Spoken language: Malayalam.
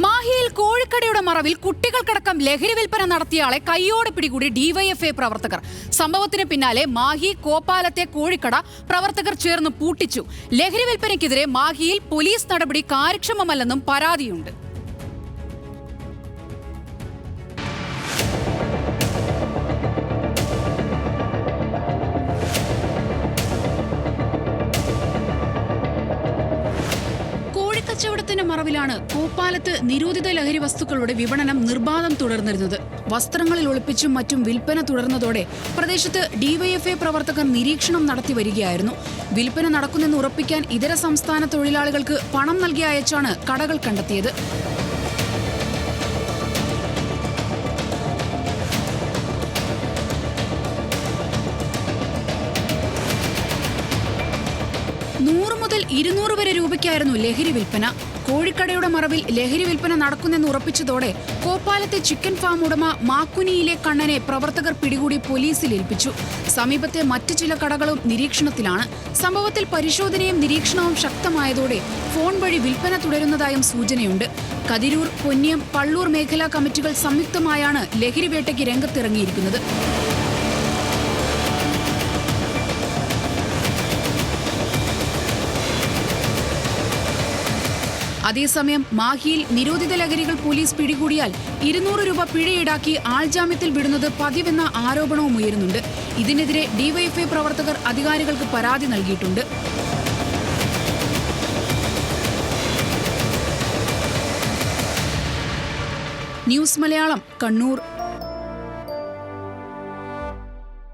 മാഹിയിൽ കോഴിക്കടയുടെ മറവിൽ കുട്ടികൾക്കടക്കം ലഹരി വിൽപ്പന നടത്തിയയാളെ കൈയോടെ പിടികൂടി ഡിവൈഎഫ്ഐ പ്രവർത്തകർ. സംഭവത്തിന് പിന്നാലെ മാഹി കോപ്പാലത്തെ കോഴിക്കട പ്രവർത്തകർ ചേർന്ന് പൂട്ടിച്ചു. ലഹരി വിൽപ്പനയ്ക്കെതിരെ മാഹിയിൽ പോലീസ് നടപടി കാര്യക്ഷമമല്ലെന്നും പരാതിയുണ്ട്. കച്ചവടത്തിന്റെ മറവിലാണ് കോപ്പാലത്ത് നിരോധിത ലഹരി വസ്തുക്കളുടെ വിപണനം നിർബാധം തുടർന്നിരുന്നത്. വസ്ത്രങ്ങളിൽ ഒളിപ്പിച്ചും മറ്റും വിൽപ്പന തുടർന്നതോടെ പ്രദേശത്ത് ഡിവൈഎഫ്ഐ പ്രവർത്തകർ നിരീക്ഷണം നടത്തി വരികയായിരുന്നു. വിൽപ്പന നടക്കുന്നെന്ന് ഉറപ്പിക്കാൻ ഇതര സംസ്ഥാന തൊഴിലാളികൾക്ക് പണം നൽകി അയച്ചാണ് കടകൾ കണ്ടെത്തിയത്. $100 മുതൽ $200 വരെ രൂപയ്ക്കായിരുന്നു ലഹരി വിൽപ്പന. കോഴിക്കടയുടെ മറവിൽ ലഹരി വിൽപ്പന നടക്കുന്നെന്ന് ഉറപ്പിച്ചതോടെ കോപ്പാലത്തെ ചിക്കൻ ഫാം ഉടമ മാക്കുനിയിലെ കണ്ണനെ പ്രവർത്തകർ പിടികൂടി പോലീസിൽ ഏൽപ്പിച്ചു. സമീപത്തെ മറ്റ് ചില കടകളും നിരീക്ഷണത്തിലാണ്. സംഭവത്തിൽ പരിശോധനയും നിരീക്ഷണവും ശക്തമായതോടെ ഫോൺ വഴി വിൽപ്പന തുടരുന്നതായും സൂചനയുണ്ട്. കതിരൂർ, പൊന്നിയം, പള്ളൂർ മേഖലാ കമ്മിറ്റികൾ സംയുക്തമായാണ് ലഹരി വേട്ടയ്ക്ക് രംഗത്തിറങ്ങിയിരിക്കുന്നത്. അതേസമയം മാഹിയിൽ നിരോധിത ലഹരികൾ പോലീസ് പിടികൂടിയാൽ $200 പിഴ ഈടാക്കി ആൾജാമ്യത്തിൽ വിടുന്നത് പതിവെന്ന ആരോപണവും ഉയരുന്നുണ്ട്. ഇതിനെതിരെ ഡിവൈഎഫ്ഐ പ്രവർത്തകർ അധികാരികൾക്ക് പരാതി നൽകിയിട്ടുണ്ട്. ന്യൂസ് മലയാളം, കണ്ണൂർ.